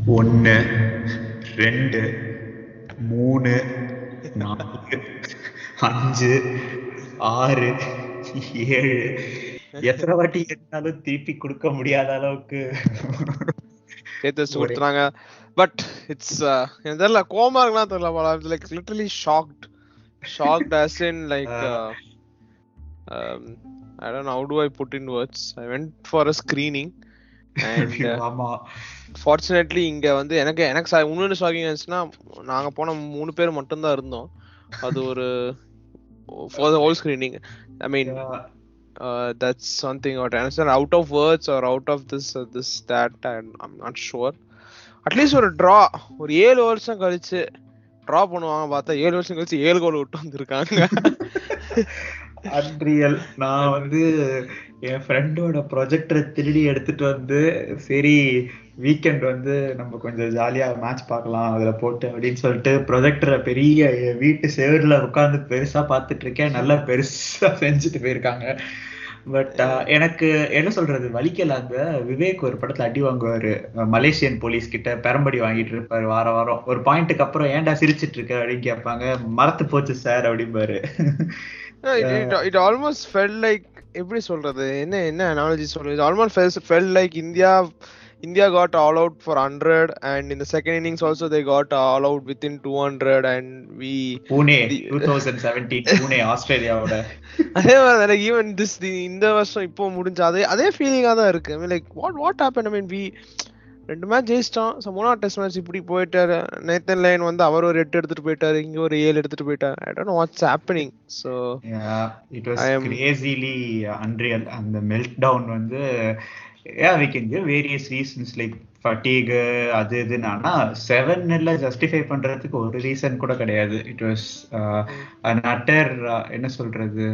1 2 3 4 5 6 7 எத்தனை வாட்டி என்னாலும் திருப்பி கொடுக்க முடியாத அளவுக்கு சேர்த்து வச்சு கொடுத்துறாங்க. பட் இட்ஸ் தெரியல, கோமா இருக்கலாம் தெரியல, like literally shocked as in like I don't know how do I put in words. I went for a screening and fortunately இங்க வந்து எனக்கு இன்னொரு ஷாக்கிங் ஆச்சுன்னா, நாங்க போன 3 பேர் மட்டும் தான் இருந்தோம். அது ஒரு for the whole screening. I mean that's something what I understand, out of words or out of this that I'm not sure. At least ஒரு draw ஒரு 7 வருஷம் கழிச்சு draw பண்ணுவாங்க பார்த்தா 7 வருஷம் கழிச்சு 7 கோல் விட்டு வந்திருக்காங்க. அன்ரியல். நான் வந்து என் ஃப்ரெண்டோட ப்ரொஜெக்டரை திருடி எடுத்துட்டு வந்து, சரி வீக்கெண்ட் வந்து நம்ம கொஞ்சம் ஜாலியா மேட்ச் பார்க்கலாம் அதுல போட்டு அப்படின்னு சொல்லிட்டு ப்ரொஜெக்டரை பெரிய வீட்டு செவர்ல உட்காந்து பெருசா பார்த்துட்டு இருக்கேன். நல்லா பெருசா செஞ்சுட்டு போயிருக்காங்க. பட் எனக்கு என்ன சொல்றது, வலிக்கல. அந்த விவேக் ஒரு படத்துல அடி வாங்குவாரு மலேசியன் போலீஸ் கிட்ட, பெரம்படி வாங்கிட்டு இருப்பாரு வாரம். ஒரு பாயிண்ட்டுக்கு அப்புறம் ஏன்டா சிரிச்சிட்டு இருக்க அப்படின்னு கேட்பாங்க. மறத்து போச்சு சார் அப்படிம்பாரு. It almost felt like, எப்படி சொல்றது, என்ன analogy சொல்றது, it almost felt like India got all out for 100 and in the second innings also they got all out within 200 and we Pune 2017 Pune ஆஸ்திரேலியாவோட அதே மாதிரி even this இந்த வருஷம் இப்போ முடிஞ்ச அதே ஃபீலிங்கா தான் இருக்கு. I mean like what happened? I mean we 2 match ஜெயிச்சிட்டோம். மூணாவது டெஸ்ட் மேட்ச் இப்படி போயிட்டாரு. நேத்தன் லைன் வந்து அவர் ஒரு 8 எடுத்துட்டு போயிட்டாரு, இங்க ஒரு 7 எடுத்துட்டு போயிட்டாரு. I don't know what's happening. So yeah, it was crazily unreal. And the meltdown வந்து we can give various reasons like fatigue அது இதுன்னு. ஆனா 7 ஜஸ்டிஃபை பண்றதுக்கு ஒரு ரீசன் கூட கிடையாது. இட் வாஸ் an utter என்ன சொல்றது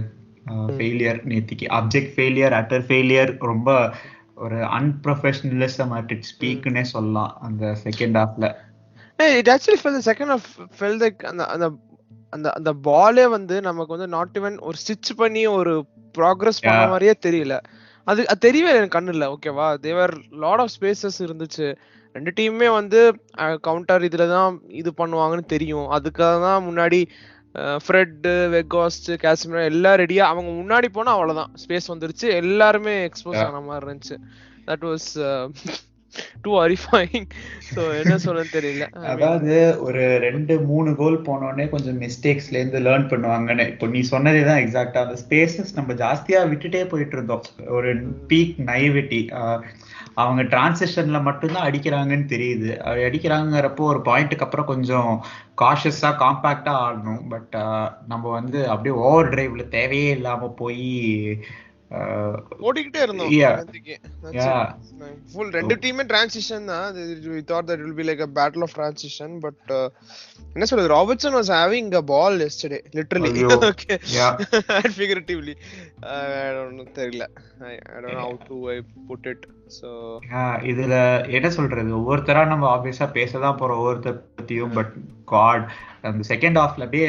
ஃபெயிலியர். நேத்திக்கு அப்ஜெக்ட் ஃபெயிலியர், அட்டர் ஃபெயிலியர். ரொம்ப ஒரு அன்ப்ரொஃபஷனலிசம் அட் இட்ஸ் பீக்னே சொல்லலாம் அந்த செகண்ட் ஹாஃப்ல. It actually felt the second half felt like அந்த பாலே வந்து நமக்கு வந்து நாட் ஈவன் ஒரு ஸ்டிட்ச் பண்ணி ஒரு ப்ராக்ரஸ் பண்ண மாதிரியே தெரியல. அது தெரியவே எனக்கு கண்ணு இல்ல. ஓகேவா, தேவர் லாட் ஆஃப் ஸ்பேசஸ் இருந்துச்சு. 2 டீமுமே வந்து கவுண்டர் இதுலதான் இது பண்ணுவாங்கன்னு தெரியும். அதுக்காக தான் முன்னாடி ஃப்ரெட், வெகாஸ்ட், காசிமிரோ எல்லாம் ரெடியா அவங்க முன்னாடி போனா அவ்வளவுதான், ஸ்பேஸ் வந்துருச்சு, எல்லாருமே எக்ஸ்போஸ் ஆன மாதிரி இருந்துச்சு. That was too horrifying. So என்ன சொல்றேன்னு தெரியல. அதாவது ஒரு 2-3 கோல் போனோடனே கொஞ்சம் மிஸ்டேக்ஸ்ல இருந்து லேர்ன் பண்ணுவாங்கன்னு. இப்போ நீ சொன்னதேதான் எக்ஸாக்டா. அந்த ஸ்பேசஸ் நம்ம ஜாஸ்தியா விட்டுட்டே போயிட்டு இருந்தோம். ஒரு பீக் நைவிட்டி. அவங்க டிரான்சிஷன்ல மட்டும்தான் அடிக்கிறாங்கன்னு தெரியுது. அடிக்கிறாங்கிறப்போ ஒரு பாயிண்ட்டுக்கு அப்புறம் கொஞ்சம் காஷியஸா காம்பாக்டா ஆடணும். பட் நம்ம வந்து அப்படியே ஓவர் டிரைவ்ல தேவையே இல்லாம போய் ஓடிக்கிட்டே இருந்தோம். ஃபுல் 2 டீமே டிரான்சிஷன் தான். we thought that it will be like a battle of transition, but என்ன சொல்றது, Robertson was having a ball yesterday literally. Okay, and figuratively. I don't know, தெரியல. I don't know how to put it. So இதுல என்ன சொல்றது, ஒவ்வொருத்தரா நம்ம ஆப்வியஸா பேசதான் போறோம் ஒவ்வொருத்தர் பத்தியும். பட் காட், அந்த செகண்ட் ஹாஃப்ல அப்படியே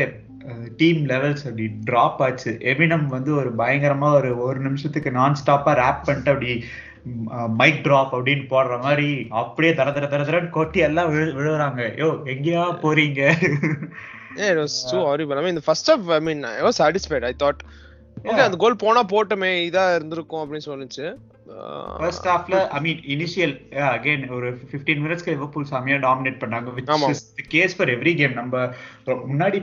டீம் லெவல்ஸ் அப்படி டிராப் ஆச்சு. எமினம் வந்து ஒரு பயங்கரமா ஒரு நிமிஷத்துக்கு நான் ஸ்டாப்பா ரேப் பண்ணிட்டு அப்படி மைக் டிராப் அப்படின்னு போடுற மாதிரி அப்படியே தரன்னு கொட்டி எல்லாம் விழுறாங்க. யோ எங்கேயா போறீங்க? Yeah, it was so horrible. I mean, the first half, I mean, I was satisfied. I thought, okay, அந்த கோல் போனா போட்டமே, இதா இருந்திருக்கும் அப்படின்னு சொல்லிச்சு. First halfல, I mean, initial again ஒரு 15 minutesக்கு லிவர்பூல் சாமியா டாமினேட் பண்ணாங்க, which is the case for every game. நம்ம முன்னாடி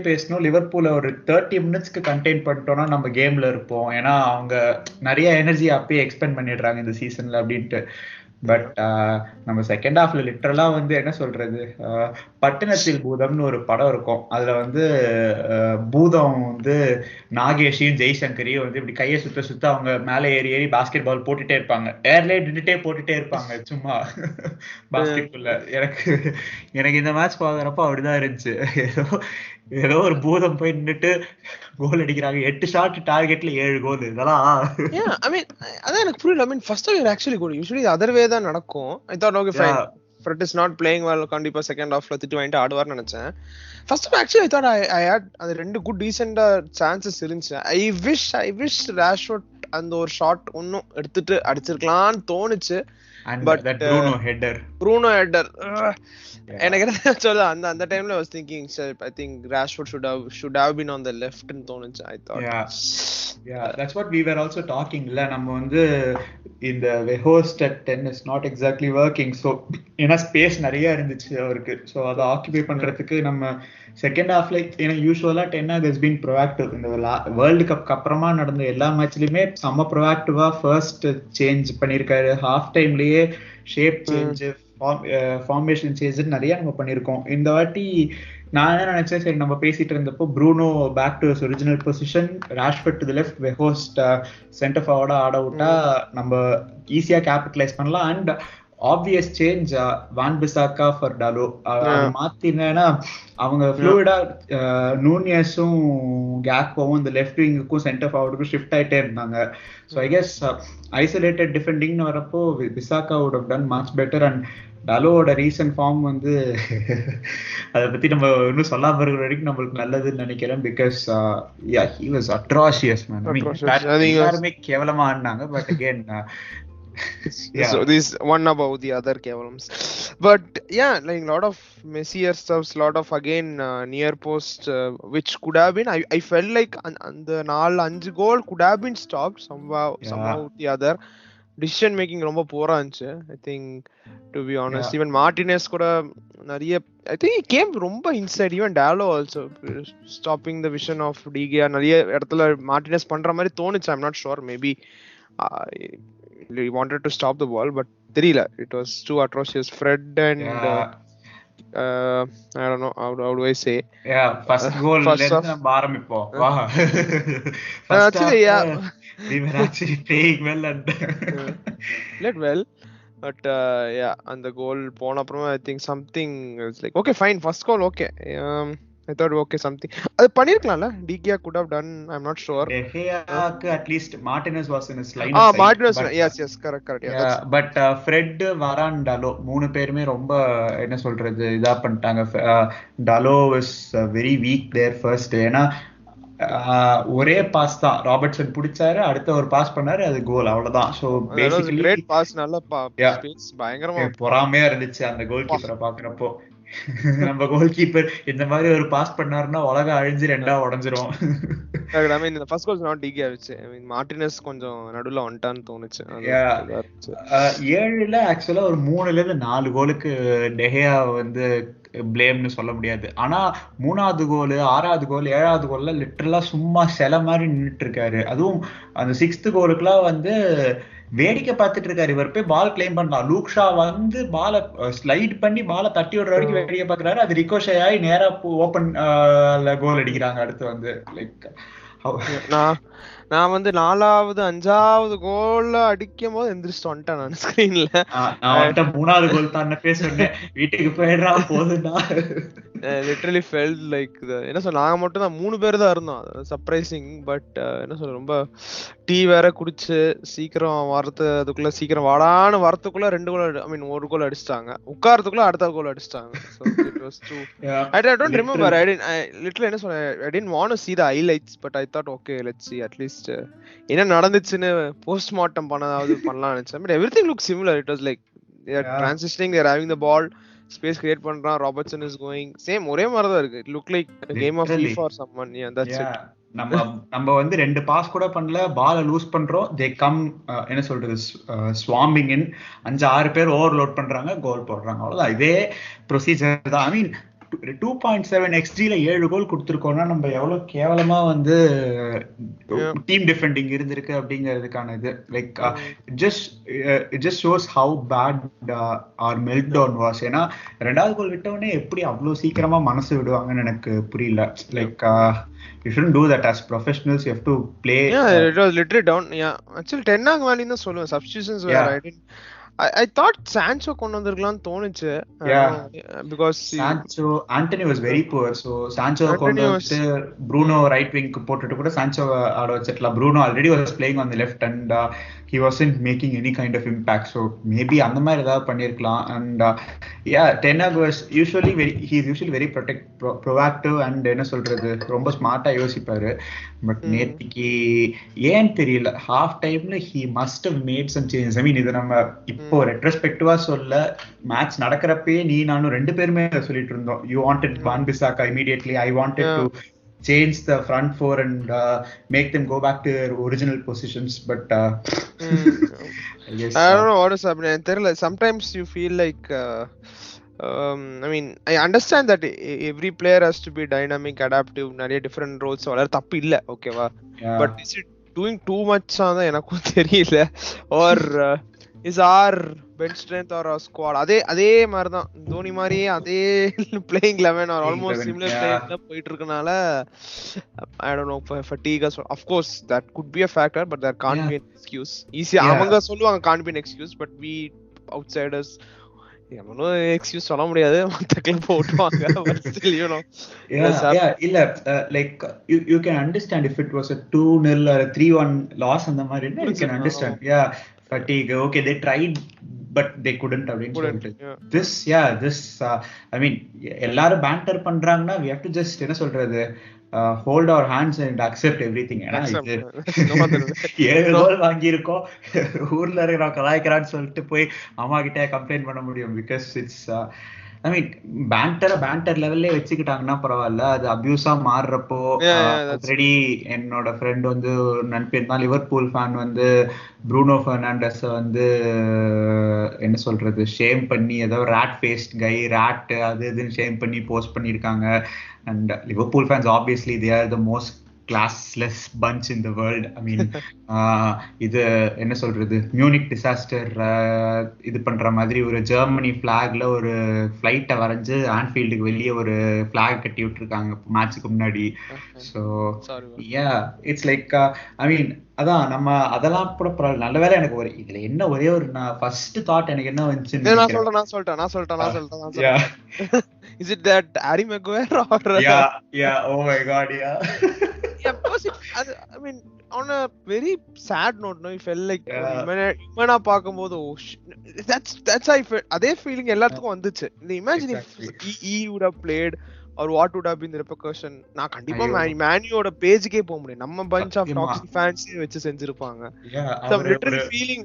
பேசணும், லிவர்பூல ஒரு 30 minutesக்கு கண்டெயின் பண்ணிட்டோம்னா நம்ம கேம்ல இருப்போம். ஏன்னா அவங்க நிறைய எனர்ஜி அப்பயே எக்ஸ்பெண்ட் பண்ணிடுறாங்க இந்த சீசன்ல அப்படின்ட்டு. பட் நம்ம செகண்ட் ஹாஃப்ல லிட்டரலா வந்து என்ன சொல்றது, பட்டணத்தில் பூதம்னு ஒரு படம் இருக்கும். அதுல வந்து பூதம் வந்து நாகேஷையும் ஜெய்சங்கரையும் வந்து இப்படி கையை சுத்த அவங்க மேல ஏறி பாஸ்கெட் பால் போட்டுட்டே இருப்பாங்க. ஏர்லேயே நின்றுட்டே போட்டுட்டே இருப்பாங்க சும்மா பாஸ்கெட்குள்ள. எனக்கு இந்த மேட்ச் பாக்குறப்ப அப்படிதான் இருந்துச்சு. ஏதோ ஒரு பூதம் போய் நின்னுட்டு கோல் அடிக்கிறாங்க. 8 ஷாட் டார்கெட்ல 7 கோல். இதெல்லாம் I mean அதான் எனக்கு புரியல. I mean first half you're actually good. Usually the other way தான் நடக்கும். I thought okay fine, Fred is not playing well, கண்டிப்பா செகண்ட் ஹாஃப்ல திட்டு வாங்கிட்டு ஆடுவார்னு நினைச்சேன். First half actually I thought I had அது 2 good decent chances இருந்துச்சு. I wish Rashford அந்த ஒரு ஷாட் இன்னும் எடுத்துட்டு அடிச்சிருக்கலாம்னு தோணுச்சு. பட் ப்ரூனோ ஹெட்டர் எனக்கு என்ன சொல்ல அந்த டைம்ல I was thinking I think Rashford should have been on the left ன்னு தோணுச்சு. I thought that's what we were also talking இல்ல, நம்ம வந்து இந்த Weghorst at 10 is not exactly working. so ஏன்னா ஸ்பேஸ் நிறைய இருந்துச்சு அவருக்கு, ஸோ அதை ஆக்குபை பண்றதுக்கு நம்ம செகண்ட் ஹாஃப்ல ஏன்னா usually ten Hag has been proactive. இந்த வேர்ல்டு கப் அப்புறமா நடந்த எல்லா மேட்ச்லயுமே செம்ம ப்ரோஆக்டிவா ஃபர்ஸ்ட் சேஞ்ச் பண்ணிருக்காரு. ஹாஃப் டைம்லயே ஷேப் சேஞ்ச், ஃபார்மேஷன் சேஞ்ச் நிறைய நம்ம பண்ணிருக்கோம். இந்த வாட்டி நான் என்ன நினைச்சேன், சரி நம்ம பேசிட்டு இருந்தப்போ Bruno back to his original position, Rashford to the left, Weghorst center ஃபார்வர்டா ஆட விட்டா நம்ம ஈஸியா கேபிட்டலைஸ் பண்ணலாம். And obvious change van Bissaka for Dalot மாத்தினா அவங்க ஃப்ளூயிடா நூனியஸும் கேக்போவும் இந்த லெஃப்ட் விங்குக்கும் சென்டர் ஃபார்வர்டுக்கும் ஷிஃப்ட் ஆயிட்டே இருந்தாங்க. ஸோ ஐ கெஸ் ஐசோலேட்டட் டிஃபெண்டிங்னு வரப்போ Bissaka would have done much better. And டாலோவோட ரீசன்ட் ஃபார்ம் வந்து அதை பத்தி நம்ம இன்னும் சொல்லாம இருக்கிற வரைக்கும் நம்மளுக்கு நல்லதுன்னு நினைக்கிறேன். Because he was atrocious man. I mean எல்லாருமே கேவலமா ஆடினாங்க. But again so this one above the other kevalams, but yeah, like lot of messier stuffs, lot of again near post which could have been I felt like the 4-5 goal could have been stopped somehow the other. Decision making ரொம்ப போரா இருந்துச்சு. I think to be honest even Martinez கூட நிறைய I think he came ரொம்ப inside, even Dallo also stopping the vision of DG. நிறைய இடத்துல Martinez பண்ற மாதிரி தோணுச்சு. I'm not sure, maybe he wanted to stop the ball, but தெரியல, it was too atrocious. Fred and I don't know how do I say first goal நம்ம ஆரம்பிப்போம் வா. actually we were actually playing well and played well, but and the goal போன அப்புறம் I think something is like okay fine, first goal okay, I thought okay something அது பண்ணிருக்கலாம்ல. DG could have done, I'm not sure. DG at least Martinez was in his line Martinez yes correct but Fred Varane Dalot மூணு பேருமே ரொம்ப என்ன சொல்றது இதா பண்ணிட்டாங்க. Dalot was very weak there first. ஏன்னா ஒரே பாஸ் தான், ராபர்ட்சன் பிடிச்சாரு, அடுத்த ஒரு பாஸ் பண்ணாரு, அது கோல், அவ்வளவுதான். சோ பேசிக்கலி கிரேட் பாஸ், நல்ல ஸ்பேஸ், பயங்கரமா பொறாமையா இருந்துச்சு அந்த கோல் கீப்பரை பாக்குறப்போ. நம்ம கோல் கீப்பர் இந்த மாதிரி ஒரு பாஸ் பண்ணாருன்னா உலகம் அழிஞ்சு ரெண்டா உடைஞ்சிரும். I mean the first goal is not DG ஆச்சு. I mean Martinez கொஞ்சம் நடுவுல வந்துட்டான்னு தோணுச்சு. 7ல ஆக்சுவலா ஒரு 3ல இருந்து 4 கோலுக்கு டெஹியா வந்து பிளேம்னு சொல்ல முடியாது. ஆனா 3வது கோல், 6வது கோல், 7வது கோல்ல லிட்டரலா சும்மா சில மாதிரி நின்றுட்டு இருக்காரு. அதுவும் அந்த 6th கோலுக்குலாம் வந்து வேடிக்கை பார்த்துட்டு இருக்காரு. இவர் போய் பால் கிளைம் பண்ணலாம், லூக்ஷா வந்து பாலை ஸ்லைட் பண்ணி பாலை தட்டி விடுற வரைக்கும் வேடிக்கை பார்க்கறாரு. அது ரிகோஷே ஆகி நேரா ஓபன் கோல் அடிக்கிறாங்க. அடுத்து வந்து லைக் நான் வந்து 4வது 5வது கோல் அடிக்கும் போது எந்திரிச்சு வந்துட்டேன் நான் ஸ்கிரீன்ல. நான் 3வது கோல் தான் பேசுறேன், வீட்டுக்கு போயிடுறா போதுடா. லிட்டரலி ஃபெல்ட் லைக் என்ன சொல்ல, நாங்க மட்டும் தான் 3 பேர் தான் இருந்தோம். சர்ப்ரைசிங். பட் என்ன சொல்ல, ரொம்ப டீ வேற குடிச்சு சீக்கிரம் அதுக்குள்ள சீக்கிரம் வாடான்னு வரத்துக்குள்ள 2 கோல், ஐ மீன் 1 கோல் அடிச்சிட்டாங்க. உட்காரத்துக்குள்ள அடுத்த கோல் அடிச்சிட்டாங்க. So it was too I don't remember. I literally என்ன சொல்ல, I didn't want to see the highlights, but I thought okay let's see at least என்ன நடந்துச்சுன்னு போஸ்ட்மார்ட்டம் பண்ணாவது பண்ணலாம்னு நினைச்சேன். But everything looks similar. It was like they are transitioning, they are having the ball, space create பண்றான், Robertson is going, same ஒரே மாதிரி தான் இருக்கு. It look like a game of FIFA or someone. Yeah, that's it. நம்ம வந்து 2 pass கூட பண்ணல, பாலை லூஸ் பண்றோம், they come என்ன சொல்றது swarming in, 5-6 பேர் ஓவர்லோட் பண்றாங்க, கோல் போடுறாங்க, அவ்வளவுதான். இதே ப்ரொசீஜர் தான். ஐ மீன் 2.7 XG-ல 7 கோல் கொடுத்துருக்கோம்னா நம்ம எவ்வளவு கேவலமா வந்து டீம் டிஃபெண்டிங் இருந்திருக்கு அப்படிங்கிறதுக்கான இது like it just shows how bad our meltdown was. ஏன்னா 2வது கோல் விட்டவொடனே எப்படி அவ்வளவு சீக்கிரமா மனசு விடுவாங்கன்னு எனக்கு புரியல. Like you shouldn't do that as professionals, you have to play. It was literally down. Actually 10 ஆக வேண்டியது தான் சொல்லுவேன். Substitutions were I thought Sancho கொண்டு வந்திருக்கலாம்னு தோணுச்சு. Because Anthony was very poor. So Sancho கொண்டு வந்து Bruno right wing க்கு போட்டுட்டு கூட Sancho ஆட வச்சிரலாம். Bruno already was playing on the left and he wasn't making any kind of impact. So maybe அந்த மாதிரி ஏதாவது பண்ணிருக்கலாம். And Ten Hag was usually very proactive and என்ன சொல்றது ரொம்ப ஸ்மார்ட்டா யோசிப்பாரு. பட் நேத்திக்கு ஏன் தெரியல, ஹாஃப் டைம்ல he must have made some changes. I mean, இது நம்ம இப்போ ரெட்ரோஸ்பெக்டிவா சொல்ல, மேட்ச் நடக்கிறப்பே நீ நானும் ரெண்டு பேருமே சொல்லிட்டு இருந்தோம், you wanted Wan-Bissaka immediately, I wanted to change the front four and make them go back to their original positions, but I guess I don't know what is happening. Therilla, sometimes you feel like I mean, I understand that every player has to be dynamic, adaptive, நிறைய different roles வளர தப்பு இல்ல, ஓகேவா? But is it doing too much ஆனா எனக்கும் தெரியல. Or is our bench strength or our squad அதே மாதிரி தான், தோனி மாதிரியே அதே playing 11 or almost similar playing போயிட்டு இருக்கனால I don't know, fatigue, of course that could be a factor, but there can't be an excuse. Easy அவங்க சொல்லுவாங்க can't be an excuse, but we outsiders excuse சொல்ல முடியாது, மத்த club ஓட்டுவாங்க. But still, you know, இல்ல like you can understand if it was a 2-0 or a 3-1 loss அந்த மாதிரி, you can understand. Fatigue, okay, they tried but they couldn't have. This I mean, எல்லாரும் panther பண்றாங்கன்னா we have to just என்ன சொல்றது, hold our hands and accept everything. ஏழு கோல் வாங்கியிருக்கோம், ஊர்ல இருக்கிற கலாய்க்கிறான்னு சொல்லிட்டு போய் அம்மா கிட்ட கம்ப்ளைண்ட் பண்ண முடியும். Because it's I mean banter லெவல்லே வச்சுக்கிட்டாங்கன்னா பரவாயில்ல, அது அபியூஸா மாறுறப்போ ஆல்ரெடி என்னோட ஃப்ரெண்ட் வந்து நண்பன் தான் லிவர்பூல் ஃபேன் வந்து ப்ரூனோ ஃபெர்னாண்டஸ் வந்து என்ன சொல்றது ஷேம் பண்ணி ஏதோ ரேட் ஃபேஸ்ட் கை ரேட் அது இதுன்னு ஷேம் பண்ணி போஸ்ட் பண்ணியிருக்காங்க. And Liverpool fans obviously they are the most classless bunch in the world. I mean, இது என்ன சொல்றது, மியூனிக் டிசாஸ்டர் இது பண்ற மாதிரி ஒரு ஜெர்மனி பிளாக்ல ஒரு ஃபிளைட்டை வரைஞ்சு ஆன்ஃபீல்டுக்கு வெளியே ஒரு பிளாக் கட்டி விட்டுருக்காங்க மேட்சுக்கு முன்னாடி. ஸோ இட்ஸ் லைக் ஐ மீன் அதான் நம்ம அதெல்லாம் கூட பரவாயில்ல, நல்ல வேலை. எனக்கு ஒரு இதுல என்ன ஒரே ஒரு ஃபர்ஸ்ட் தாட் எனக்கு என்ன வந்துச்சு, நான் சொல்லிட்டேன். Is it that Harry Maguire or oh my god, because I mean, on a very sad note, no, I felt like humana பாக்கும்போது that's I felt அதே feeling எல்லாத்துக்கும் வந்துச்சு. Imagine if he would have played or what would have been the repercussion. நான் கண்டிப்பா மேனியோட பேஜ்க்கே போக முடியும், நம்ம bunch of toxic fans வச்சு செஞ்சிருப்பாங்க. some literal feeling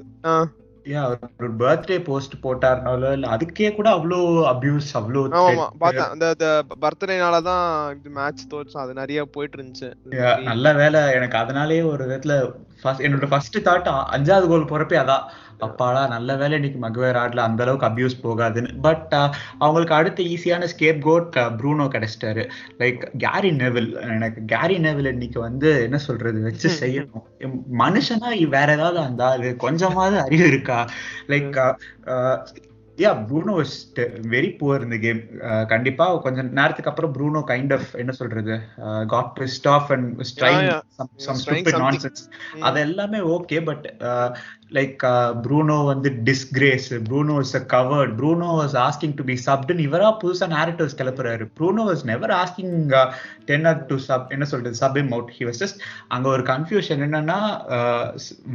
ஒரு பர்த்டே போஸ்ட் போட்டாருனால அதுக்கே கூட அவ்வளோ அபியூஸ் அவ்வளோ. ஆமா பார்த்தேன், அந்த பர்த்டேனால தான் இந்த மேட்ச் தோற்று அது நிறைய போயிட்டு இருந்துச்சு. நல்ல வேலை, எனக்கு அதனாலேயே ஒரு விதத்துல என்னோட ஃபர்ஸ்ட் தாட் 5வது கோல் போறப்பே அதான், அப்பாடா நல்ல வேலை இன்னைக்கு மக்வேர் ஆடல, அந்த அளவுக்கு அபியூஸ் போகாதுன்னு. பட் அவங்களுக்கு அடுத்த ஈஸியான ஸ்கேப் கோட் ப்ரூனோ கிடைச்சிட்டாரு. லைக் கேரி நெவில், எனக்கு கேரி நெவில் இன்னைக்கு வந்து என்ன சொல்றது வச்சு செய்யணும். மனுஷனா வேற ஏதாவது அந்த கொஞ்சமாவது அறிவு இருக்கா? Like Bruno was very poor in the game. கண்டிப்பா கொஞ்சம் நேரத்துக்கு அப்புறம் Bruno kind of என்ன சொல்றது got pissed off and was trying some stupid nonsense. அது எல்லாமே ஓகே, பட் like Bruno வந்து disgrace, Bruno is a coward, Bruno was asking to be subbed. இவரா புதுசா narratives கிளப்புறாரு. Bruno was never asking Ten Hag to sub என்ன சொல்றது sub him out. He was just அங்க ஒரு confusion என்னன்னா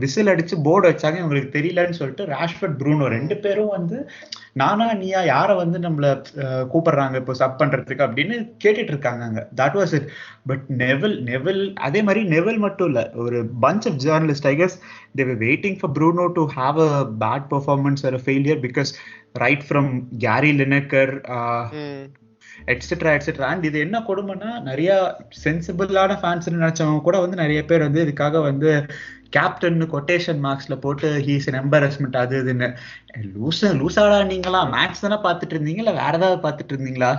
whistle அடிச்சு board வச்சாங்க, உங்களுக்கு தெரியலன்னு சொல்லிட்டு ராஷ்வர்ட் Bruno ரெண்டு பேரும் வந்து நானா நீயா யார வந்து நம்மள கூப்பிடுறாங்க இப்போ சப் பண்றதுக்கு அப்படின்னு கேட்டுட்டு இருக்காங்க. That was it. But Neville அதே மாதிரி நெவில் மட்டும் இல்ல, ஒரு bunch of journalists I guess they were waiting for Bruno to have a bad performance or a failure, because right from Gary Lineker etcetera. And இது என்ன கொடுமைன்னா நிறைய சென்சிபிளான fans நினைச்சவங்க கூட வந்து நிறைய பேர் வந்து இதுக்காக வந்து கேப்டன் கொட்டேஷன் மார்க்ஸ்ல போட்டு ஹீஸ் an embarrassment அது இதுன்னு. லூசாடா நீங்களா? மேட்ச் தானே பாத்துட்டு இருந்தீங்க, இல்ல வேற ஏதாவது பாத்துட்டு இருந்தீங்களா?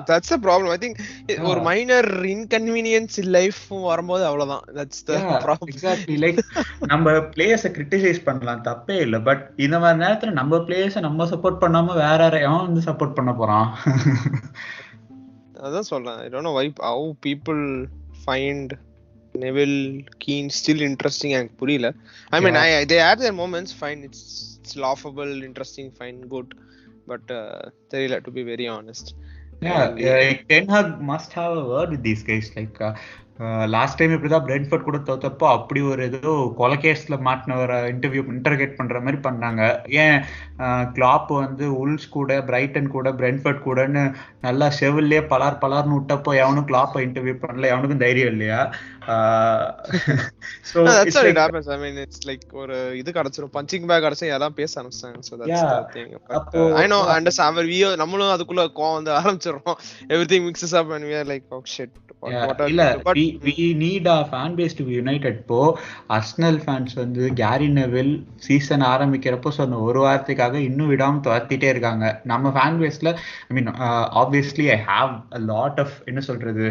that's a problem. I think ஒரு minor inconvenience in life வரும்போது அவ்வளவுதான். that's the problem. Exactly. Like நம்ம பிளேயர்ஸை கிரிட்டிசைஸ் பண்ணலாம், தப்பே இல்லை. பட் இந்த மாதிரி நேரத்துல நம்ம பிளேயர்ஸை நம்ம சப்போர்ட் பண்ணாம வேற யாரும் வந்து சப்போர்ட் பண்ண போறான்? அதான் சொல்றேன். I don't know why how people find Neville Keane still interesting. எனக்கு புரியல. I mean they had their moments, fine, it's laughable, interesting, fine, good, but தெரியல, to be very honest. Ten Hag must have a word with these guys. Like last time இப்படிதான் Brentford கூட தோத்தப்போ அப்படி ஒரு ஏதோ கொலகேஸ்ல மாட்டினவரை இன்டர்கேட் பண்ற மாதிரி பண்ணாங்க. ஏன் கிளாப் வந்து உல்ஸ் கூட பிரைட்டன் கூட பிரென்ஃபோர்ட் கூடன்னு நல்லா செவிலே பலார்னு விட்டப்போ எவனும் கிளாப்பை இன்டர்வியூ பண்ணல, எவனுக்கும் தைரியம் இல்லையா? So that's how it happens. I mean, it's like ஒரு இது கடச்சிரும், பஞ்சிங் பேக் கடச்சு எல்லாம் பேச ஆரம்பிச்சாங்க. So that's the thing. But I know, I understand. நம்மளும் அதுக்குள்ள கோவம் வந்து ஆரம்பிச்சிரோம். Everything mixes up and we are like, oh shit. We need our fan base to be united. இப்போ Arsenal fans வந்து கேரி நெவில் சீசன் ஆரம்பிக்கிறப்போ சொன்ன ஒரு வாரத்துக்காக இன்னும் விடாம துரத்திட்டே இருக்காங்க. நம்ம ஃபேன் பேஸ்ல ஐ மீன் obviously I have a lot of என்ன சொல்றது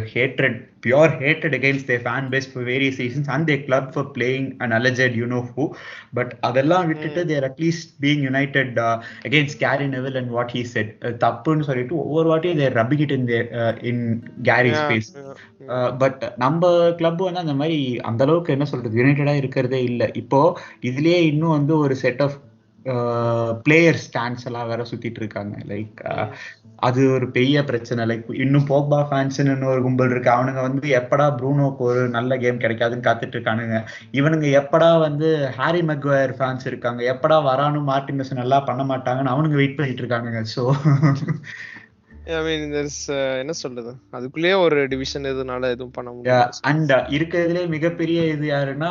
pure hatred against their fan base for various reasons and their club for playing an alleged you know who, but அதெல்லாம் விட்டுட்டு they are at least being united against Gary Neville and what he said. தப்புன்னு சொல்லிட்டு ஒவ்வொரு வாட்டியும் they are rubbing it in Gary's face. But நம்ம club வந்து அந்த மாதிரி அந்த அளவுக்கு என்ன சொல்றது யுனைடடா இருக்கிறதே இல்லை. இப்போ இதுலயே இன்னும் வந்து ஒரு செட் ஆஃப் பிளேயர் ஸ்டாண்ட்ஸ் எல்லாம் வேற சுத்திட்டு இருக்காங்க. லைக் அது ஒரு பெரிய பிரச்சனை. லைக் இன்னும் போக்பா ஃபேன்ஸ்னு ஒரு கும்பல் இருக்கு. அவனுங்க வந்து எப்படா ப்ரூனோக்கு ஒரு நல்ல கேம் கிடைக்காதுன்னு காத்துட்டு இருக்கானுங்க. இவனுங்க எப்படா வந்து ஹாரி மெக்வயர் ஃபேன்ஸ் இருக்காங்க, எப்படா வரானும் மார்டினஸ் நல்லா பண்ண மாட்டாங்கன்னு அவனுங்க வெயிட் பண்ணிட்டு இருக்கானுங்க. ஸோ I mean, there's என்ன சொல்றது, அதுக்குள்ளேயே ஒரு டிவிஷன் எதுனால எதுவும் பண்ண முடியாது. அண்ட் இருக்கிறதுலே மிகப்பெரிய இது யாருன்னா,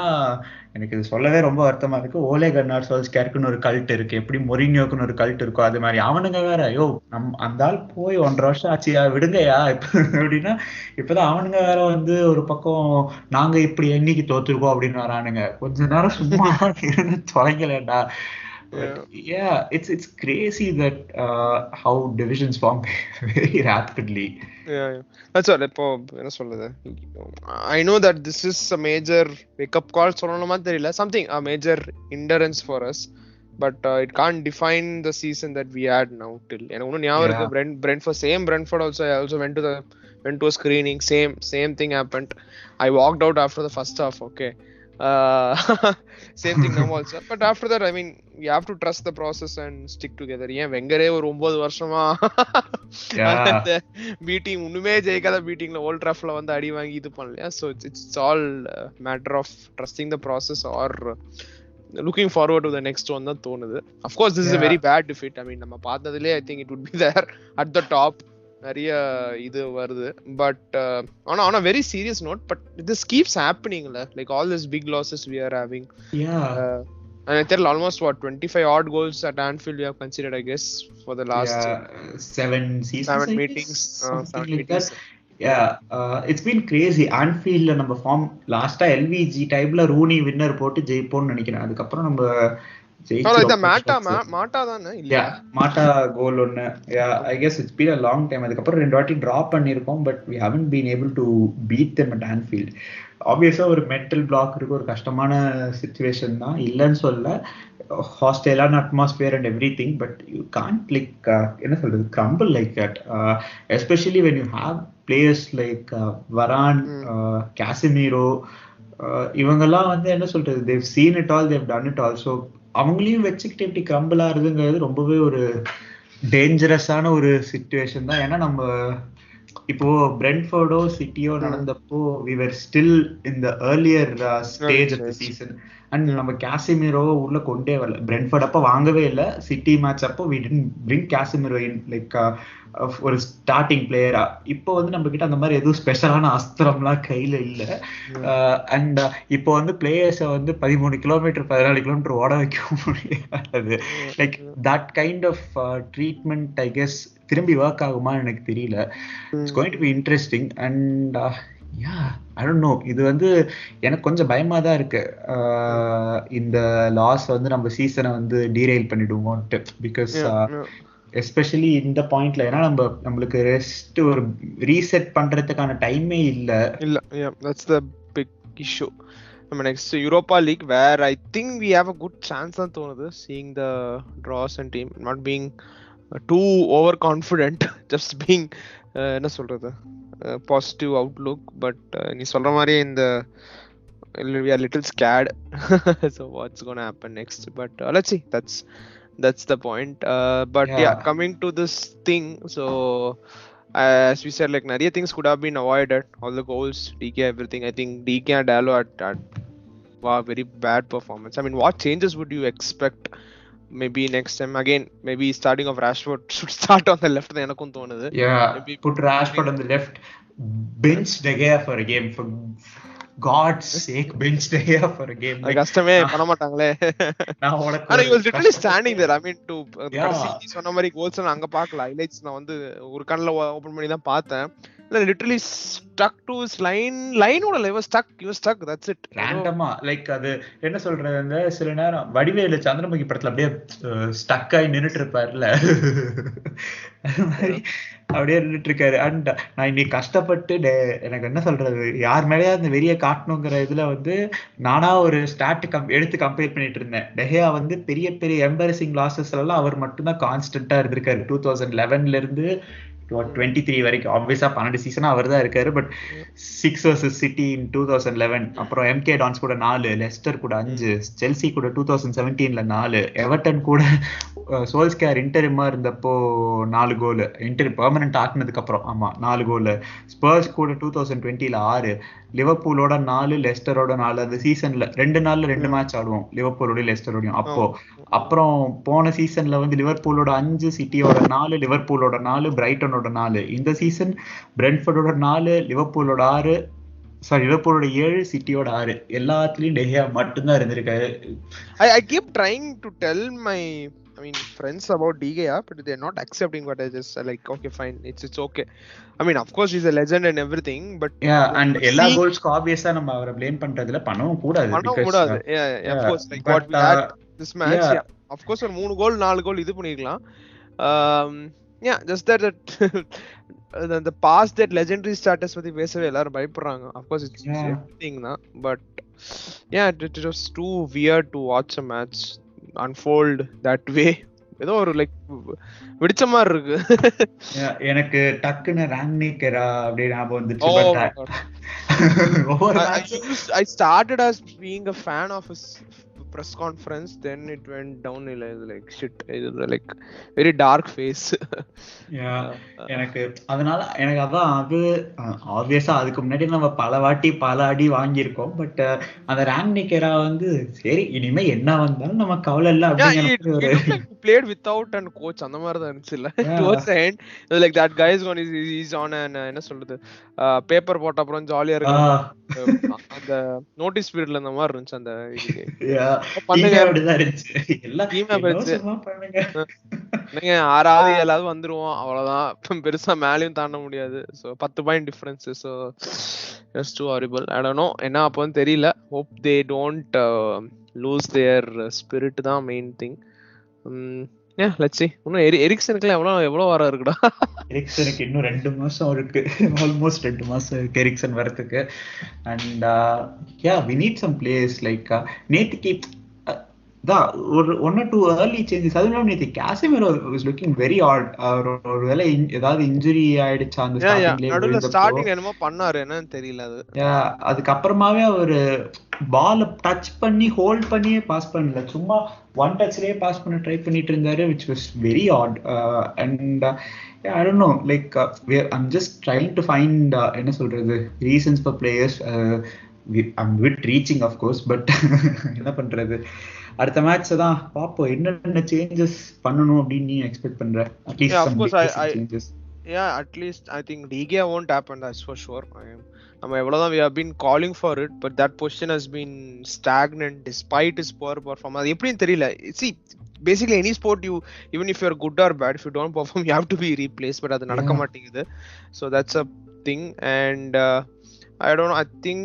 எனக்கு இது சொல்லவே ரொம்ப வருத்தமா இருக்கு, ஓலே கன்னார் சோல்ஸ்கேர்க்குன்னு ஒரு கல்ட் இருக்கு. எப்படி மொரினியோக்குன்னு ஒரு கல்ட் இருக்கோ அது மாதிரி அவனுங்க வேற. அந்த ஆள் போய் 1.5 வருஷம் ஆச்சியா விடுங்கயா அப்படின்னா இப்பதான் அவனுங்க வேற வந்து ஒரு பக்கம் நாங்க இப்படி என்னைக்கு தோத்துருக்கோம் அப்படின்னு வரானுங்க. கொஞ்ச நேரம் சும்மா இருந்து தொலைங்கலடா. Yeah, it's crazy that how divisions form very rapidly. Yeah. That's all. இப்போ என்ன சொல்றது, I know that this is a major wake up call சொல்லணுமா தெரியல, something a major hindrance for us, but it can't define the season that we had now till. எனக்கு இன்னும் ஞாபகம் இருக்கு, Brentford also, I also went to a screening, same thing happened. I walked out after the first half. Okay, same thing now also, but after that I mean we have to trust the process and stick together. ஏன் வெங்கரே ஒரு 9 வருஷமா meeting ஒண்ணுமே ஜெயிக்காத மீட்டிங்ல volt ட்ராஃப்ட்ல வந்து அடி வாங்கி இது பண்ணலையா. So it's all matter of trusting the process or looking forward to the next one தான் தோணுது. Of course this is a very bad defeat. I mean நம்ம பார்த்ததுலயே I think it would be there at the top. நிறைய இது வருது, but on a very serious note, but this keeps happening like all these big losses we are having. And I tell almost 25 odd goals at Anfield we have considered, I guess, for the last 7 meetings, something like that. It's been crazy. Anfield நம்ம form லாஸ்டா LVG டைப்ல Rooney winner போட்டு ஜெயிப்போம்னு நினைக்கிறேன். அதுக்கப்புறம் நம்ம மாட்டா கோல் ஒன்னு. I guess it's been a long time. அதுக்கப்புறம் 2 வாட்டி டிராப் பண்ணிருக்கோம், but we haven't been able to beat them at Anfield. ஆப்வியஸா ஒரு மென்டல் பிளாக் இருக்கு, ஒரு கஷ்டமான சிச்சுவேஷன் தான், இல்லைன்னு சொல்ல, ஹாஸ்டேலான atmosphere and everything, but you can't like என்ன சொல்றது crumble like that, especially when you have players like Varane, Casemiro, இவங்கெல்லாம் வந்து என்ன சொல்றது, they've seen it all, they've done it all. So அவங்களையும் வச்சுக்கிட்டு எப்படி கிரம்பிள் ஆகுதுங்கிறது ரொம்பவே ஒரு டேஞ்சரஸான ஒரு சிச்சுவேஷன் தான். ஏன்னா நம்ம இப்போ பிரென்ஃபோர்டோ சிட்டியோ நடந்தப்போ we were still in the earlier stage of the season and நம்ம கேசிமிரோவை உள்ள கொண்டே வரல. பிரென்ஃபோர்ட் அப்போ வாங்கவே இல்லை, சிட்டி மேட்ச் அப்போ we didn't bring Casemiro in like ஒரு ஸ்டார்டிங் பிளேயரா. இப்போ வந்து நம்ம கிட்ட அந்த மாதிரி எதுவும் ஸ்பெஷலான அஸ்திரம்லாம் கையில இல்லை. அண்ட் இப்போ வந்து பிளேயர்ஸை வந்து 13 கிலோமீட்டர் 14 கிலோமீட்டர் ஓட வைக்க முடியாது. Like that kind of treatment I guess திரும்பி ஒர்க் ஆகுமான்னு எனக்கு தெரியல. It's going to be interesting and I don't know, இது வந்து எனக்கு கொஞ்சம் பயமா தான் இருக்கு. இந்த லாஸ் வந்து நம்ம சீசனை வந்து டீரெயில் பண்ணிடுவோம்ட்டு. பிகாஸ் எஸ்பெஷலி இந்த பாயிண்ட்ல, ஏன்னா நம்மளுக்கு ரெஸ்ட் ஒரு ரீசெட் பண்றதுக்கான டைமே இல்ல. that's the big issue. நம்ம next Europa league where I think we have a good chance தான் தோணுது, seeing the draws and team not being too overconfident, just being என்ன சொல்றது பாசிட்டிவ் அவுட்லுக். பட் நீ சொல்ற மாதிரி இந்த we are little scared so what's going to happen next, but let's see. That's the point. But yeah, coming to this thing, so as we said, like நிறைய things could have been avoided. All the goals, DK, everything. I think DK and Dalot had wow, very bad performance. I mean, what changes would you expect? Maybe next time again, maybe starting of Rashford should start on the left. எனக்கும் தோணுது. Yeah, maybe put Rashford on the left. Bench De Gea for a game. For God's sake, bench De Gea for a game. Like கஷ்டமே பண்ண மாட்டாங்களே. ஆனா he was literally standing there. I mean, to கடைசி சொன்ன மாதிரி goals நான் அங்க பார்க்கல. ஹைலைட்ஸ் நான் வந்து ஒரு கண்ணுல ஓபன் பண்ணி தான் பார்த்தேன். Literally stuck to his line ஓட level stuck, that's it. ரேண்டமா லைக் அது என்ன சொல்றது, சில நேரம் வடிவேலு சந்திரமுகி படத்துல அப்படியே ஸ்டக் ஆகி நின்னுட்டு இருப்பாருல்ல, அப்படியே நின்னுட்டு இருக்காரு. அண்ட் நான் இன்னைக்கு கஷ்டப்பட்டு எனக்கு என்ன சொல்றது, யார் மேலேயா அந்த வெறிய காட்டணுங்கிற இதுல வந்து நானா ஒரு ஸ்டாட் எடுத்து கம்பேர் பண்ணிட்டு இருந்தேன். டெஹியா வந்து பெரிய பெரிய எம்பரசிங் லாசஸ் எல்லாம் அவர் மட்டும்தான் கான்ஸ்டன்டா இருந்திருக்காரு. 2011ல இருந்து 23 வரைக்கும். ஆப்வியஸா 12 சீசனா அவர் தான் இருக்காரு. பட் 6 vs சிட்டி இன் 2011, அப்புறம் எம்கே டான்ஸ் கூட 4, லெஸ்டர் கூட 5, செல்சி கூட 2017ல 4, எவர்டன் கூட சோல்ஸ்கேர் இன்டரிமா இருந்தப்போ 4 கோல், இன்டர் பெர்மனன்ட் ஆக்குனதுக்கு அப்புறம் 4 கோல், ஸ்பர்ஸ் கூட 2020ல 6, லிவர்பூலோட 4, லெஸ்டரோட 4. அந்த சீசன்ல 2 நாள்ல 2 மேட்ச் ஆடுவோம், லிவர்பூலோட லெஸ்டரோடையும். அப்புறம் போன சீசன்ல வந்து லிவர்பூலோட 5, சிட்டியோட 4, லிவர்பூலோட 4, பிரைட்டனோட 4. இந்த சீசன் பிரென்ட்ஃபோர்டோட 4, லிவர்பூலோட 6, லிவர்பூலோட 7, சிட்டியோட 6. எல்லாத்துலயும் டெஹியா மட்டும்தான் இருந்திருக்காரு. I keep trying to tell my friends about DK, but they're not accepting what I just like. Okay, fine, it's okay. I mean, of course he's a legend and everything, but yeah, and எல்லா கோல்ஸ்க்கு ஆப்வியஸா நம்ம அவரை blame பண்றதுல பண்ணவும் கூடாது. Yeah, of course, like what we had this match, yeah, of course ஒரு 3 கோல் 4 கோல் இது பண்ணிருக்கலாம். Yeah, just that the past that legendary status பத்தி பேசவே எல்லாரும் பயப்படுறாங்க. Of course it's thing na, but yeah, it was too weird to watch a match unfold that way. ஏதோ ஒரு like விடிச்ச மாதிரி இருக்கு. எனக்கு டக்குன்னு ராங்னிகரா அப்படியே ஞாபகம் வந்துச்சு. I started as being a fan of his press conference, then it went downhill. Like shit, it was like very dark face. எனக்கு அதனால எனக்கு அதான் அது ஆப்வியஸா அதுக்கு முன்னாடி நம்ம பல வாட்டி பல அடி வாங்கியிருக்கோம். பட் அந்த ராங்னிகரா வந்து சரி இனிமே என்ன வந்தாலும் நம்ம கவலை இல்ல அப்படிங்கிற played without and coach அந்த மாதிரி தான் இருந்துச்சு இல்ல. Towards the end it was like that guy is going is on an என்ன சொல்றது பேப்பர் போட்ட அப்புறம் ஜாலியா இருக்கு. அந்த நோட்டீஸ் பீரியட்ல அந்த மாதிரி இருந்துச்சு. அந்த பண்ணுங்க அப்படிதான் இருந்துச்சு. எல்லாம் டீமா போச்சு. நீங்க 6வது 7வது வந்துருவோம் அவ்வளவுதான். பெருசா மேலயும் தாண்ட முடியாது. So 10 point difference. So just too horrible. I don't know என்ன அப்போன்னு தெரியல. hope they don't lose their spirit தான் main thing. Yeah, let's see. இன்னும் எரிக்சனுக்கு எவ்வளவு வாரம் இருக்குடா. எரிக்சனுக்கு இன்னும் 2 மாசம் இருக்கு. ஆல்மோஸ்ட் 2 மாசம் இருக்கு எரிக்சன் வரதுக்கு. And yeah, we need some players like நேத்திக்கு ஒரு 1 or 2 early changes. அதுவும் நேத்து Casemiro was looking very odd. ஒருவேளை ஏதாவது இன்ஜுரி ஆயிடுச்சா அந்த ஸ்டார்டிங் என்னமோ பண்ணாரு என்னன்னு தெரியல. அது அதுக்கு அப்புறமாவே அவரு பால் டச் பண்ணி ஹோல்ட் பண்ணியே பாஸ் பண்ணல, சும்மா ஒன் டச்லயே பாஸ் பண்ண ட்ரை பண்ணிட்டு இருந்தாரு, which was very odd. And I don't know, like I'm just trying to find என்ன சொல்றது reasons for players. I'm a bit reaching of course, but என்ன பண்றது, அடுத்த மேட்ச் தான் பாப்போம் என்னென்ன சேஞ்சஸ் பண்ணனும் அப்படி நீ எக்ஸ்பெக்ட் பண்ற. At least some changes. Yeah, at least I think DK won't happen, that's for sure. நம்ம எவ்வளவுதான் we have been calling for it, but that position has been stagnant despite his poor performance. அது எப்படின்னு தெரியல. See, basically any sport, you even if you're good or bad, if you don't perform you have to be replaced, but அது நடக்க மாட்டேங்குது. So that's a thing. And I don't know, I think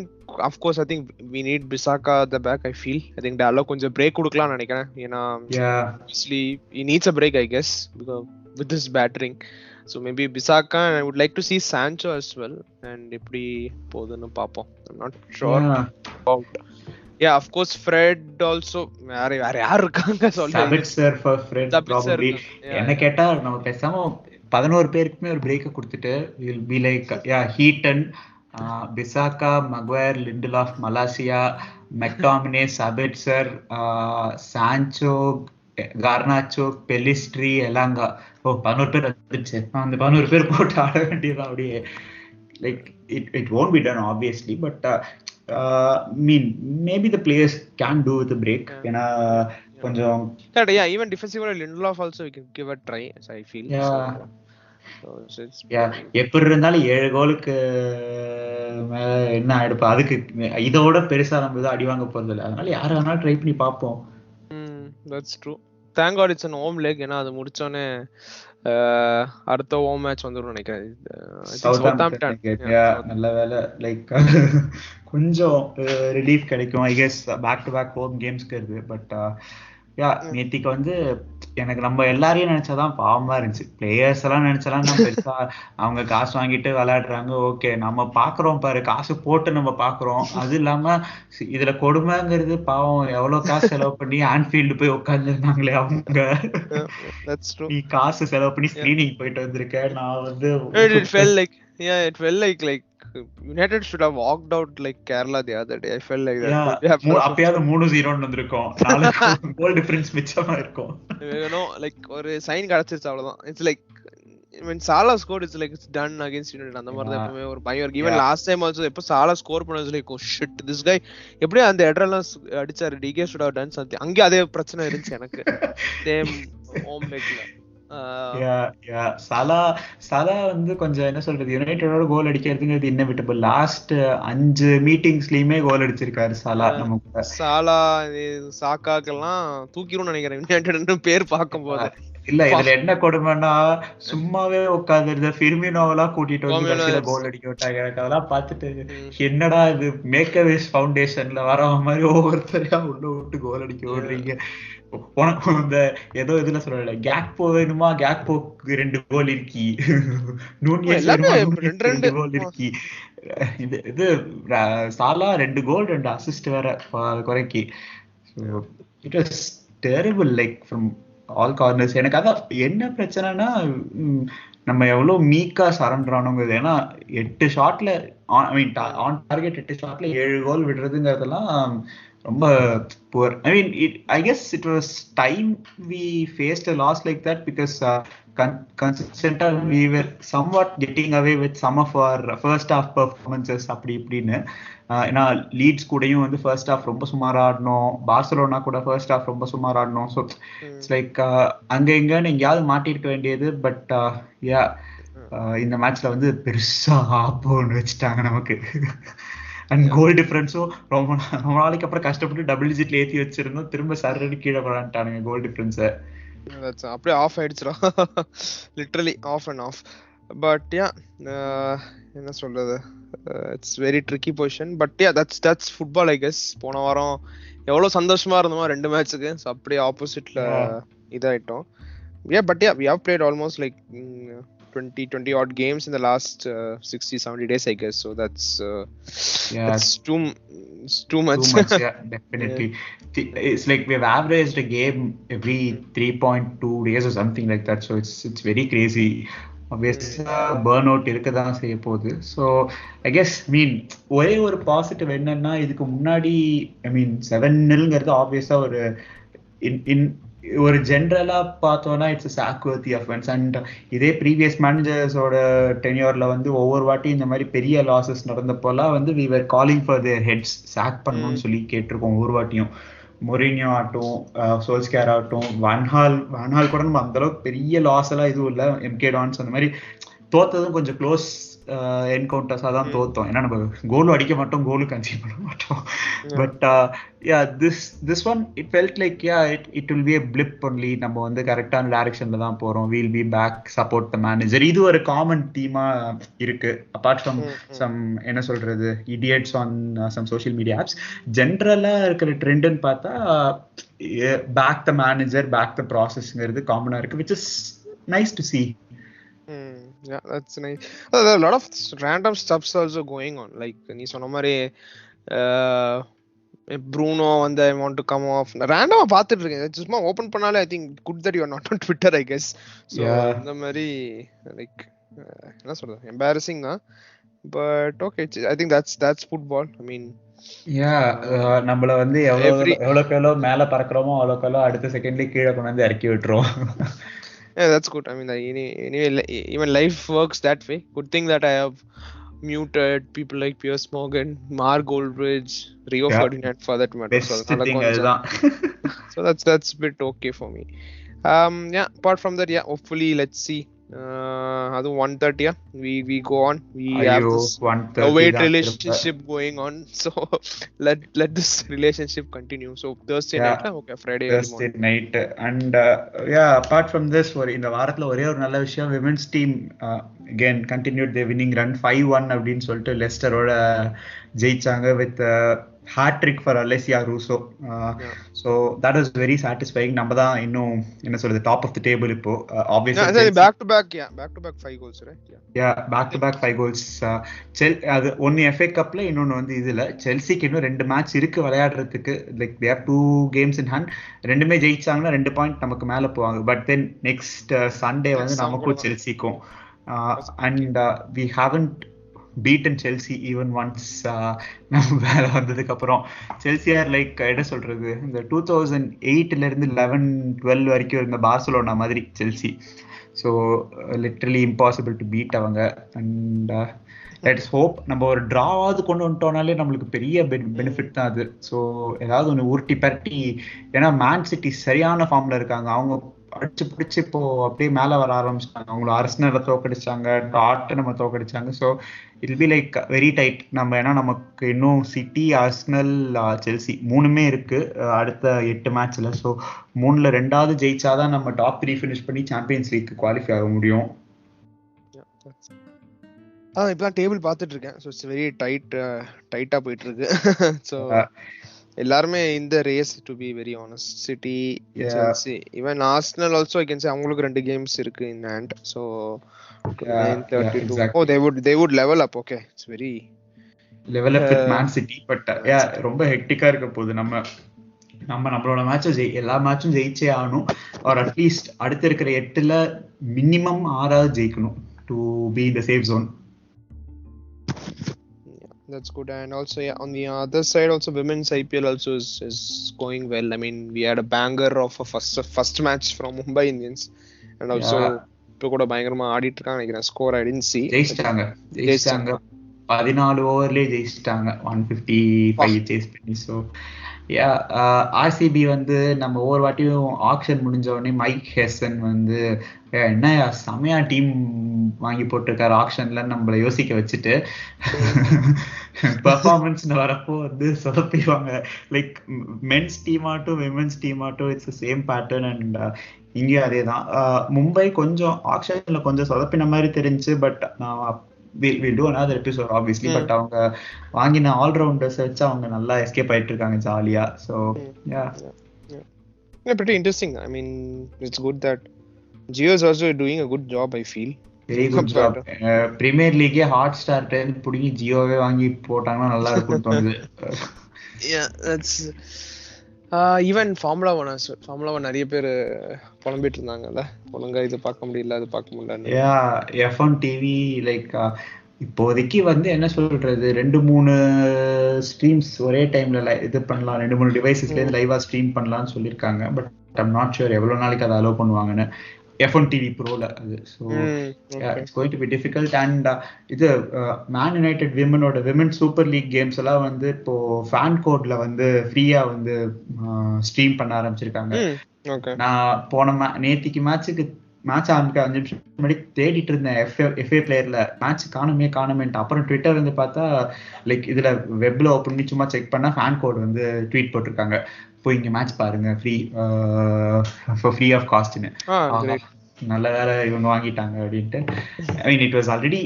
of course I think we need Bissaka at the back. I feel I think Dalot கொஞ்சம் break கொடுக்கலாம்னு நினைக்கிறேன். ஏன்னா obviously he needs a break I guess because with this battering. So maybe Bissaka, and I would like to see Sancho as well. And எப்படி போகுதுன்னு பாப்போம். I'm not sure about. Yeah, of course Fred also. வேற யார் இருக்காங்க சொல்லுங்க. Sabitzer for Fred probably. என்ன கேட்டா நம்ம பேசாம 11 பேருக்குமே ஒரு பிரேக் கொடுத்துட்டு will be like Heaton, Bissaka, Maguire, Lindelof, Malacia, McTominay, Sabitzer, Sancho, Garnacho, Pellistri, Elanga, 11 பேர் வந்துருச்சு, அந்த 11 பேர் போட்டு ஆட வேண்டியதான் அப்படியே. Like it won't be done obviously, but mean maybe the players can do with a break. ஏன்னா கொஞ்சம் even defensively Lindelof also we can give a try, as I feel. எப்படி இருந்தாலும் 7 கோலுக்கு மேல என்ன ஆயிடுப்பா, அதுக்கு இதோட பெருசா நம்ம இதை அடி வாங்க போறது இல்லை, அதனால யாரும் வேணாலும் ட்ரை பண்ணி பார்ப்போம். That's true. Thank God it's an home leg. ஏன்னா அது முடிச்சோடனே அடுத்த ஹோம் மேட்ச் வந்துடும் நினைக்கிறேன், சவுத்தாம்ப்டன். நல்ல வேலை, லைக் கொஞ்சம் ரிலீஃப் கிடைக்கும் I guess, back to back home கேம்ஸ்க்கு இருக்கு. பட் நேத்திக்கு வந்து எனக்கு நம்ம எல்லாரையும் நினைச்சாதான் பாவமா இருந்துச்சு. பிளேயர்ஸ் எல்லாம் நினைச்சாலாம் பெருசா அவங்க காசு வாங்கிட்டு விளையாடுறாங்க, ஓகே நம்ம பாக்குறோம் பாரு, காசு போட்டு நம்ம பாக்குறோம். அது இல்லாம இதுல கொடுமைங்கிறது பாவம் எவ்வளவு காசு செலவு பண்ணி ஆன்ஃபீல்டு போய் உட்கார்ந்துருந்தாங்களே அவங்க. நீ காசு செலவு பண்ணி ஸ்கிரீனிங் போயிட்டு வந்திருக்க, நான் வந்து it felt like United should have walked out like Kerala the other day. I felt like that. அப்பயாவது 3-0 வந்திருக்கும், 4 கோல் டிஃபரன்ஸ் மிச்சமா இருக்கும். You know, like ஒரு சைன் கிடைச்சிருச்சு அவ்வளவுதான். It's like when Salah scored, it's like it's done against United. அந்த மாதிரி தான் எப்பவுமே ஒரு பயம் இருக்கு. Even last time also எப்போ Salah score பண்ணது like oh shit this guy எப்படியே அந்த எட்ரெல்லாம் அடிச்சாரு, DK should have done something. அங்கே அதே பிரச்சனை இருந்துச்சு எனக்கு சேம் ஹோம் மேட்ச்ல. சாலா வந்து கொஞ்சம் என்ன சொல்றது, யுனைடெடோட கோல் அடிக்கிறதுங்கிறது இன்னெவிட்டபிள். லாஸ்ட் 5 மீட்டிங்ஸ்லயுமே கோல் அடிச்சிருக்காரு சாலா. நமக்கு சாலா சாக்காக்கெல்லாம் தூக்கிரும் நினைக்கிறேன் யுனைடெட்னு பேர் பார்க்கும் போது. இல்ல இதுல என்ன கொடுமைன்னா, சும்மாவே உட்காந்துருந்த ஃபிர்மினோவெல்லாம் கூட்டிட்டு வந்து கோல் அடிக்க விட்டாங்க. எனக்கு அதெல்லாம் பார்த்துட்டு என்னடா இது மேக்கவேஸ் ஃபவுண்டேஷன்ல வரவ மாதிரி ஒவ்வொருத்தரையா உள்ள விட்டு கோல் அடிக்க விடுறீங்க. உனக்கு இந்த ஏதோ இதுல சொல்லல, கேக்போ வேணுமா, கேக்போக்கு 2 கோல் இருக்கி, நூனியஸ் 2 கோல் இருக்கி, இது சாலா 2 கோல் 2 அசிஸ்ட் வேற குறைக்கி. It was terrible like from all corners. எனக்கு அதான் என்ன பிரச்சனைனா, நம்ம எவ்வளவு மீக்கா சரண்டர் ஆனோங்கிறது. ஏன்னா 8 ஷாட்ல ஆன் டார்கெட் 8 ஷாட்ல 7 கோல் விடுறதுங்கிறதெல்லாம் ரொம்ப poor. I guess it was time we faced a loss like that because consistently we were somewhat getting away with some of our first half performances அப்படி இப்படின்னு. ஏன்னா லீட்ஸ் கூடயும் வந்து ஃபர்ஸ்ட் ஹாஃப் ரொம்ப சுமாரா ஆடணும், Barcelona கூட ஃபர்ஸ்ட் ஹாஃப் ரொம்ப சுமாரா ஆடணும். ஸோ இட்ஸ் லைக் அங்க இங்கன்னு எங்கேயாவது மாட்டிருக்க வேண்டியது. பட் இந்த மேட்ச்ல வந்து பெருசா ஆப்போ ஒன்று வச்சுட்டாங்க நமக்கு. அண்ட் கோல் டிஃபரன்ஸும் ரொம்ப நாளைக்கு அப்புறம் கஷ்டப்பட்டு டபுள் டிஜிட்ல ஏற்றி வச்சிருந்தோம், திரும்ப சர்றடி கீழே போடான்ட்டானுங்க கோல் டிஃபரன்ஸை. அப்படியே ஆஃப் ஆயிடுச்சுடா, literally off and off. But என்ன சொல்றது, it's very tricky position. But that's football I guess. போன வாரம் எவ்வளவு சந்தோஷமா இருந்தோமோ 2 மேட்ச்சுக்கு, ஸோ அப்படியே ஆப்போசிட்ல இதாயிட்டோம். But we have played almost like 20 odd games in the last 60-70 days I guess, so that's too much. Yeah, definitely. It's like we've averaged a game every 3.2 days or something like that, so it's very crazy. Obviously burn out இருக்கதான் செய்ய போகுது. So I guess ஒரே ஒரு positive என்னன்னா, இதுக்கு முன்னாடி 7-0ங்கிறது ஆப்வியஸா ஒரு ஜென்ரலா பார்த்தோம்னா இட்ஸ் சாக்வர்த்தி அஃபென்ஸ். அண்ட் இதே ப்ரீவியஸ் மேனேஜர்ஸோட டென்யூர்ல வந்து ஒவ்வொரு வாட்டி இந்த மாதிரி பெரிய லாசஸ் நடந்தப்போலாம் வந்து we were calling for their heads, sack பண்ணணும்னு சொல்லி கேட்டிருக்கோம் ஒவ்வொரு வாட்டியும். மொரினியோ ஆகட்டும், சோல்ஸ்கேர் ஆகட்டும், வான்ஹால் கூட நம்ம அந்த அளவுக்கு பெரிய லாஸ் எல்லாம் எதுவும் இல்லை. எம்கே டான்ஸ் அந்த மாதிரி தோத்ததும் கொஞ்சம் க்ளோஸ் என்கவுண்டர்ஸா தான் தோத்தோம். ஏன்னா நம்ம கோலும் அடிக்க மாட்டோம், கோலு கன்சீவ் பண்ண மாட்டோம். But this one it felt like it will be a blip only. நம்ம வந்து கரெக்டான டைரக்ஷன்ல தான் போறோம். We'll be back, support the manager. இது ஒரு காமன் தீமா இருக்கு. அபார்ட் ஃப்ரம் சம் என்ன சொல்றது idiots on some social media apps, ஜென்ரலா இருக்கிற ட்ரெண்டுன்னு பார்த்தா back the manager, back the ப்ராசஸ்ங்கிறது காமனா இருக்கு, which is nice to see. Yeah, that's nice. There are a lot of random stuffs also going on, like நீ சொன்ன மாதிரி Bruno and I want to come off random பார்த்துட்டு இருக்கேன். சும்மா open பண்ணாலே I think good that you are not on Twitter I guess. So இந்த மாதிரி like என்ன சொல்றது embarrassing தான். But okay, I think that's football. நம்மள வந்து எவ்வளவு மேல பறக்குறோமோ அவ்வளவு அடுத்த செகண்ட்ல கீழே கொண்டு வந்து இறக்கி விட்டுரும். Yeah, that's good. I mean, anyway, even life works that way. Good thing that I have muted people like Piers Morgan, Mark Goldbridge, Rio Ferdinand for that matter. Best thing அதுதான். So that's a bit okay for me. Yeah, apart from that, yeah, hopefully let's see. அது 1:30 we go on. We have this await relationship going on, so let this relationship continue. So Thursday night, okay, Friday night. And apart from this, இந்த வாரத்துல ஒரே ஒரு நல்ல விஷயம், women's team again continued their winning run 5-1 அப்படின்னு சொல்லிட்டு லெஸ்டரோட ஜெயிச்சாங்க with hat-trick for Alessia Russo. So that was very satisfying. நம்ம தான் இன்னும் என்ன சொல்றது டாப் ஆஃப் தி டேபிள் இப்போ. obviously back to back 5 goals, right? back to back 5 goals. அது ஒன்னு FA கப்ல, இன்னொன்னு வந்து இதுல. செல்சிக்கு இன்னும் 2 மேட்ச் இருக்கு விளையாடுறதுக்கு. Like they have 2 games in hand. ரெண்டுமே ஜெயிச்சாங்கன்னா 2 பாயிண்ட் நமக்கு மேல போவாங்க. பட் தென் நெக்ஸ்ட் சண்டே வந்து நமக்கும் செல்சிக்கும் and we haven't beaten Chelsea even once. நம்ம வேலை வந்ததுக்கு அப்புறம் செல்சி ஆர் லைக் என்ன சொல்றது, இந்த 2008ல இருந்து 11-12 வரைக்கும் இருந்த பார்சலோனா மாதிரி Chelsea. So literally impossible to beat அவங்க. அண்ட் லெட்ஸ் ஹோப் நம்ம ஒரு டிராவாவது கொண்டு வந்துட்டோம்னாலே நம்மளுக்கு பெரிய பெனிஃபிட் தான் அது. ஸோ ஏதாவது ஒன்று உருட்டி பரட்டி, ஏன்னா மேன் சிட்டி சரியான ஃபார்ம்ல இருக்காங்க. அவங்க அடிச்சு பிடிச்சு இப்போ அப்படியே மேல வர ஆரம்பிச்சிட்டாங்க. அவங்கள அர்சனலை தோக்கடிச்சாங்க, டாட்டனமை தோக்கடிச்சாங்க. So it be like very tight. நம்ம ஏன்னா நமக்கு இன்னும் சிட்டி, ஆர்சனல், செல்சி 3மே இருக்கு அடுத்த 8 மேட்ச்ல. ஸோ 3ல 2வது ஜெயிச்சாதான் நம்ம டாப் 3 ஃபினிஷ் பண்ணி சாம்பியன்ஸ் லீக் குவாலிஃபை ஆக முடியும். இப்பதான் டேபிள் பார்த்துட்டு இருக்கேன். ஸோ இட்ஸ் வெரி டைட்டா போயிட்டு இருக்கு. ஸோ எல்லாருமே இந்த race to be very honest. City, Chelsea, even Arsenal also I can say அவங்களுக்கு 2 கேம்ஸ் இருக்கு in hand. So 9:32 oh they would level up. Okay, it's very level up with Man City. But ரொம்ப ஹெக்டிக்கா இருக்க போகுது. நம்மளோட matches எல்லா மேட்சும் ஜெயிச்சே ஆகணும். Or at least அடுத்த இருக்கிற 8ல மினிமம் 6வது ஜெயிக்கணும் to be in the safe zone. That's good. And also on the other side also women's IPL also is going well. I mean, we had a banger of a first match from Mumbai Indians, and also இப்போ கூட பயங்கரமா ஆடிட்டு இருக்காங்க நினைக்கிறேன். Score I didn't see. ஜெயிச்சிட்டாங்க 14 ஓவர்லயே ஜெயிச்சிட்டாங்க 155 chase பண்ணி. So RCB வந்து நம்ம ஒவ்வொரு வாட்டியும் ஆக்ஷன் முடிஞ்ச உடனே மைக் ஹெசன் வந்து என்ன செமையா டீம் வாங்கி போட்டிருக்காரு ஆக்ஷன்ல நம்மள யோசிக்க வச்சுட்டு பெர்ஃபார்மன்ஸ் வரப்போ வந்து சொதப்பிடுவாங்க. லைக் மென்ஸ் டீம் ஆட்டும் விமென்ஸ் டீம் ஆட்டும் இட்ஸ் சேம் பேட்டர்ன். அண்ட் இங்கேயும் அதே தான். மும்பை கொஞ்சம் ஆக்ஷன்ல கொஞ்சம் சொதப்பின மாதிரி தெரிஞ்சு. பட் நான் we'll do another episode obviously. But அவங்க வாங்கின ஆல்ரவுண்டர்ஸ் வச்சு அவங்க நல்லா எஸ்கேப் ஆயிட்டு இருக்காங்க ஜாலியா. So yeah, pretty interesting. I mean, it's good that Jio is also doing a good job. I feel very good job. Premier லீக்கே ஹாட் ஸ்டார் புடிங்கி ஜியோவே வாங்கி போட்டாங்கன்னா நல்லா இருக்கும் தோணுது. Yeah, that's ஈவன் ஃபார்முலா 1 நிறைய பேர் புலம்பிட்டு இருந்தாங்கல்ல, ஒழுங்கா இது பார்க்க முடியல அது பார்க்க முடியல. F1 டிவி லைக் இப்போதைக்கு வந்து என்ன சொல்றது, 2-3 ஸ்ட்ரீம்ஸ் ஒரே டைம்ல இது பண்ணலாம், 2-3 டிவைசஸ்ல இருந்து லைவா ஸ்ட்ரீம் பண்ணலாம்னு சொல்லியிருக்காங்க. பட் ஐம் நாட் ஷூர் எவ்வளவு நாளைக்கு அதை அலோவ் பண்ணுவாங்கன்னு F1 TV Proல அது. So it's going to be difficult. And இது Man United women super league games எல்லாம் வந்து இப்போ ஃபேன் கோட்ல வந்து ஃப்ரீயா வந்து ஸ்ட்ரீம் பண்ண ஆரம்பிச்சிருக்காங்க. நான் நேத்திக்கு மேட்ச் ஆரம்பிக்க 5 நிமிஷம் முன்னாடி தேடிட்டு இருந்தேன் எஃப்ஏ பிளேயர்ல மேட்ச் காணுமேன்ட்டு. அப்புறம் ட்விட்டர் வந்து பார்த்தா லைக் இதுல வெப்ல ஓப்பன் பண்ணி சும்மா செக் பண்ணா ஃபேன் கோட் வந்து ட்வீட் போட்டிருக்காங்க, போய் இங்க மேட்ச் பாருங்க ஃப்ரீ ஆஃப் காஸ்ட்னு. நல்ல வேற இவங்க வாங்கிட்டாங்க அப்படின்ட்டு. I mean it was already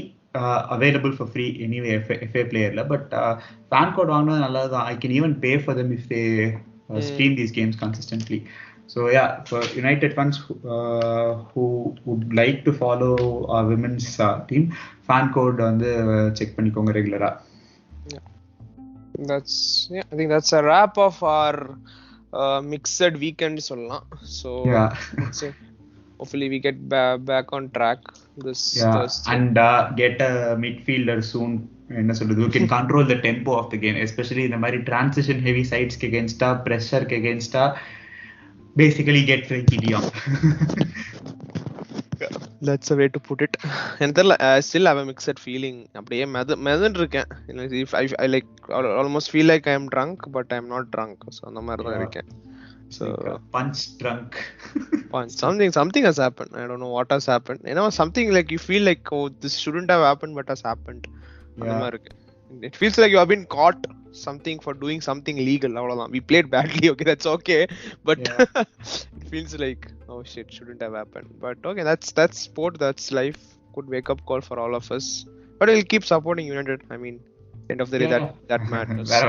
available for free anyway FA playerல. பட் ஃபேன் கோட் வாங்கினது நல்லதுதான். I can even pay for them if they stream these games consistently. So yeah, for United fans who would like to follow our women's team, fan code வந்து check பண்ணிக்கோங்க ரெகுலரா. I think that's a wrap of our mixed weekend சொல்லலாம். So yeah, hopefully we get back on track this Thursday. And get a midfielder soon என்ன சொல்றது, who can control the tempo of the game, especially இந்த மாதிரி transition heavy sides க்கு against-ஆ, pressure க்கு against-ஆ basically get Frenkie de Jong. That's a way to put it. எனக்கு தெரியல, I still have a mixed feeling. அப்படியே மெதன் இருக்கேன். I like almost feel like I am drunk but I am not drunk. So அந்த மாதிரி தான் இருக்கேன். So like punch drunk. Something has happened. I don't know what has happened. You know, something like you feel like, oh, this shouldn't have happened but has happened. அந்த மாதிரி இருக்கு. It feels like you have been caught something for doing something illegal. அவ்வளவுதான். We played badly, okay, that's okay, but it feels like, oh shit, shouldn't have happened. But okay, that's sport, that's life. Good wake up call for all of us. But we'll keep supporting United. I mean, end of the day, that matters. வேற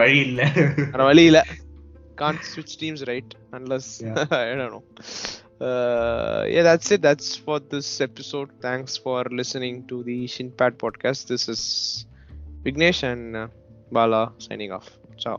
வழி இல்ல. Can't switch teams, right? Unless I don't know. Yeah, that's it. That's for this episode. Thanks for listening to the Shinpad podcast. This is Vignesh and Bala signing off. Ciao.